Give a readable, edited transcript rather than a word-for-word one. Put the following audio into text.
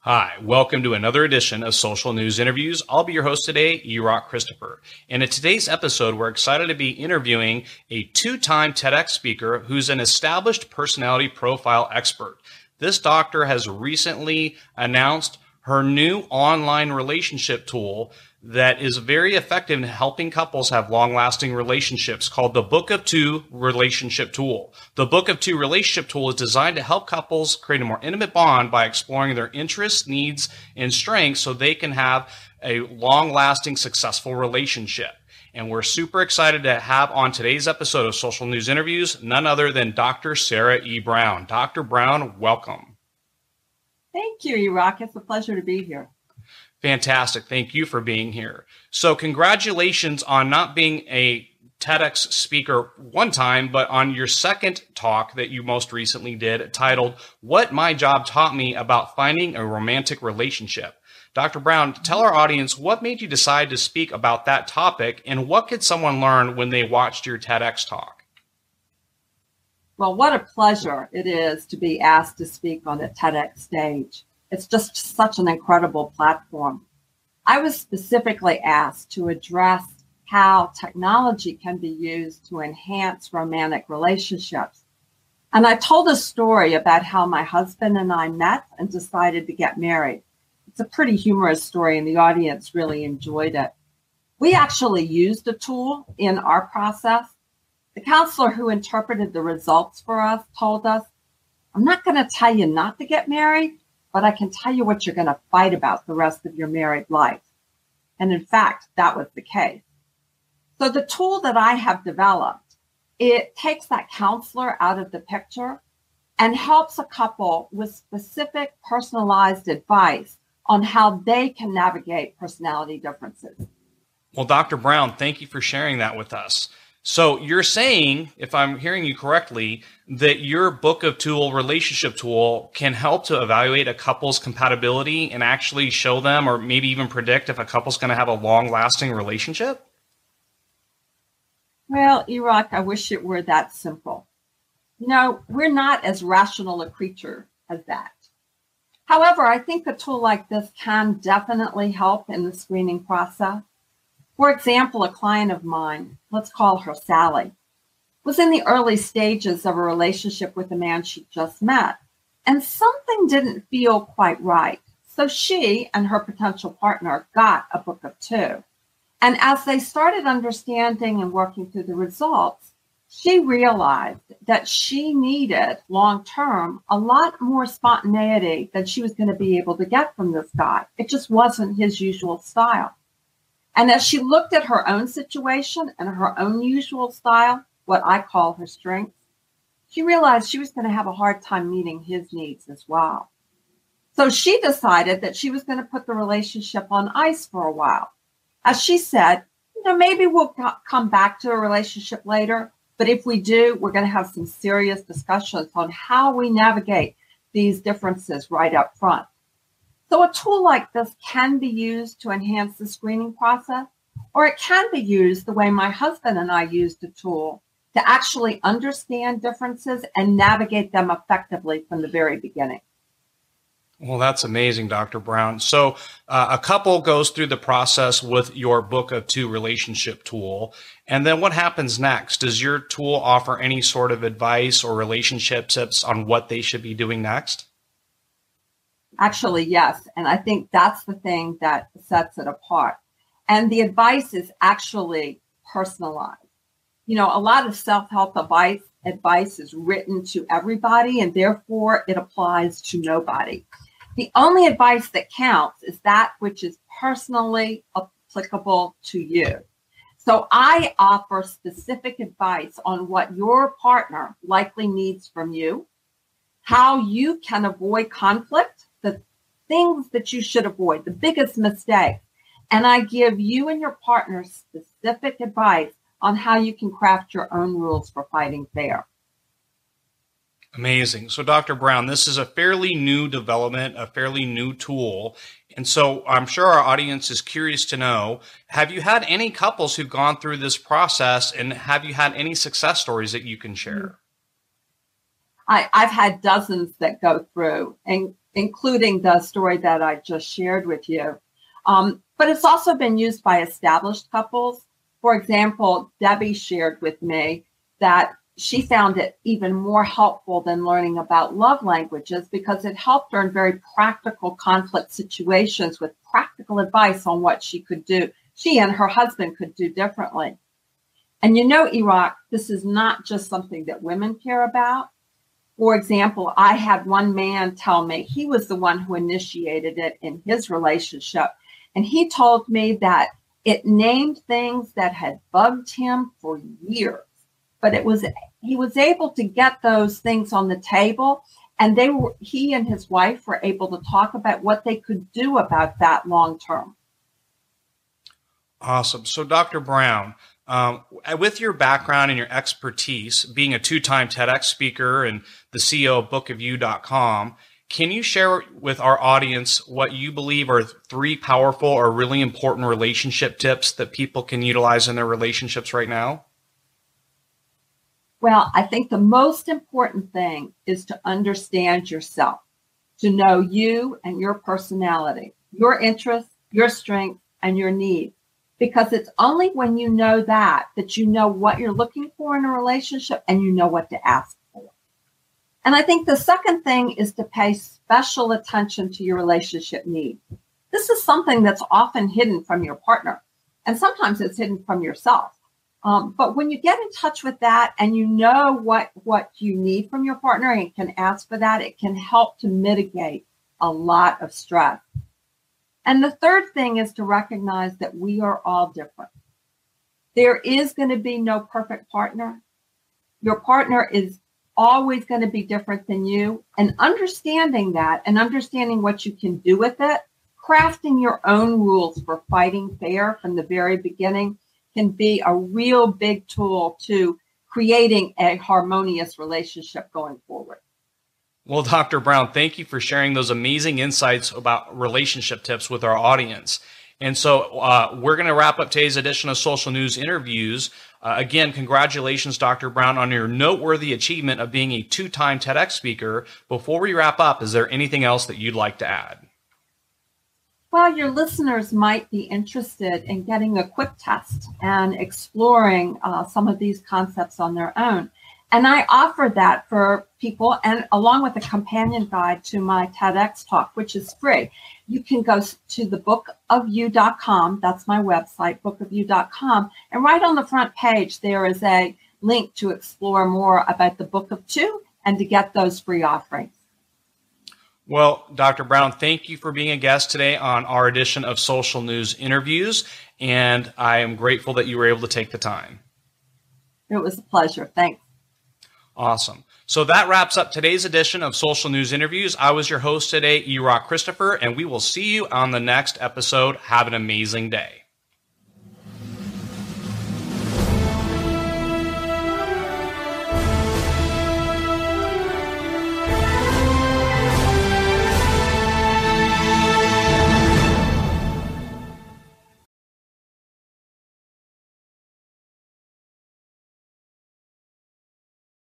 Hi, welcome to another edition of Social News Interviews. I'll be your host today, Erock Christopher. And in today's episode, we're excited to be interviewing a two-time TEDx speaker who's an established personality profile expert. This doctor has recently announced her new online relationship tool that is very effective in helping couples have long-lasting relationships, called the Book of Two Relationship Tool. The Book of Two Relationship Tool is designed to help couples create a more intimate bond by exploring their interests, needs, and strengths so they can have a long-lasting, successful relationship. And we're super excited to have on today's episode of Social News Interviews none other than Dr. Sarah E. Brown. Dr. Brown, welcome. Thank you, Erock. It's a pleasure to be here. Fantastic. Thank you for being here. So congratulations on not being a TEDx speaker one time, but on your second talk that you most recently did, titled, What My Job Taught Me About Finding a Romantic Relationship. Dr. Brown, tell our audience what made you decide to speak about that topic, and what could someone learn when they watched your TEDx talk? Well, what a pleasure it is to be asked to speak on a TEDx stage. It's just such an incredible platform. I was specifically asked to address how technology can be used to enhance romantic relationships. And I told a story about how my husband and I met and decided to get married. It's a pretty humorous story, and the audience really enjoyed it. We actually used a tool in our process. The counselor who interpreted the results for us told us, I'm not going to tell you not to get married, but I can tell you what you're going to fight about the rest of your married life. And in fact, that was the case. So the tool that I have developed, it takes that counselor out of the picture and helps a couple with specific personalized advice on how they can navigate personality differences. Well, Dr. Brown, thank you for sharing that with us. So you're saying, if I'm hearing you correctly, that your Book of Tool relationship tool can help to evaluate a couple's compatibility and actually show them, or maybe even predict, if a couple's going to have a long-lasting relationship? Well, Erock, I wish it were that simple. You know, we're not as rational a creature as that. However, I think a tool like this can definitely help in the screening process. For example, a client of mine, let's call her Sally, was in the early stages of a relationship with a man she just met, and something didn't feel quite right. So she and her potential partner got a Book of Two. And as they started understanding and working through the results, she realized that she needed long-term a lot more spontaneity than she was going to be able to get from this guy. It just wasn't his usual style. And as she looked at her own situation and her own usual style, what I call her strengths, she realized she was going to have a hard time meeting his needs as well. So she decided that she was going to put the relationship on ice for a while. As she said, maybe we'll come back to a relationship later, but if we do, we're going to have some serious discussions on how we navigate these differences right up front. So a tool like this can be used to enhance the screening process, or it can be used the way my husband and I used the tool to actually understand differences and navigate them effectively from the very beginning. Well, that's amazing, Dr. Brown. So a couple goes through the process with your Book of Two relationship tool. And then what happens next? Does your tool offer any sort of advice or relationship tips on what they should be doing next? Actually, yes. And I think that's the thing that sets it apart. And the advice is actually personalized. A lot of self-help advice is written to everybody, and therefore it applies to nobody. The only advice that counts is that which is personally applicable to you. So I offer specific advice on what your partner likely needs from you, how you can avoid conflict, the things that you should avoid, the biggest mistakes. And I give you and your partner specific advice on how you can craft your own rules for fighting fair. Amazing. So, Dr. Brown, this is a fairly new development, a fairly new tool. And so I'm sure our audience is curious to know, have you had any couples who've gone through this process, and have you had any success stories that you can share? I've had dozens that go through. And including the story that I just shared with you. But it's also been used by established couples. For example, Debbie shared with me that she found it even more helpful than learning about love languages because it helped her in very practical conflict situations with practical advice on what she could do, she and her husband could do differently. And you know, Iraq, this is not just something that women care about. For example, I had one man tell me he was the one who initiated it in his relationship. And he told me that it named things that had bugged him for years. But he was able to get those things on the table, and he and his wife were able to talk about what they could do about that long term. Awesome. So Dr. Brown, with your background and your expertise, being a 2-time TEDx speaker and the CEO of bookofyou.com, can you share with our audience what you believe are 3 powerful or really important relationship tips that people can utilize in their relationships right now? Well, I think the most important thing is to understand yourself, to know you and your personality, your interests, your strengths, and your needs. Because it's only when you know that you know what you're looking for in a relationship and you know what to ask for. And I think the second thing is to pay special attention to your relationship needs. This is something that's often hidden from your partner, and sometimes it's hidden from yourself. But when you get in touch with that and you know what you need from your partner and can ask for that, it can help to mitigate a lot of stress. And the third thing is to recognize that we are all different. There is going to be no perfect partner. Your partner is always going to be different than you. And understanding that and understanding what you can do with it, crafting your own rules for fighting fair from the very beginning can be a real big tool to creating a harmonious relationship going forward. Well, Dr. Brown, thank you for sharing those amazing insights about relationship tips with our audience. And so we're going to wrap up today's edition of Social News Interviews. Again, congratulations, Dr. Brown, on your noteworthy achievement of being a 2-time TEDx speaker. Before we wrap up, is there anything else that you'd like to add? Well, your listeners might be interested in getting a quick test and exploring some of these concepts on their own. And I offer that for people, and along with a companion guide to my TEDx talk, which is free. You can go to the bookofyou.com. That's my website, bookofyou.com. And right on the front page, there is a link to explore more about the Book of Two and to get those free offerings. Well, Dr. Brown, thank you for being a guest today on our edition of Social News Interviews. And I am grateful that you were able to take the time. It was a pleasure. Thanks. Awesome. So that wraps up today's edition of Social News Interviews. I was your host today, Iraq Christopher, and we will see you on the next episode. Have an amazing day.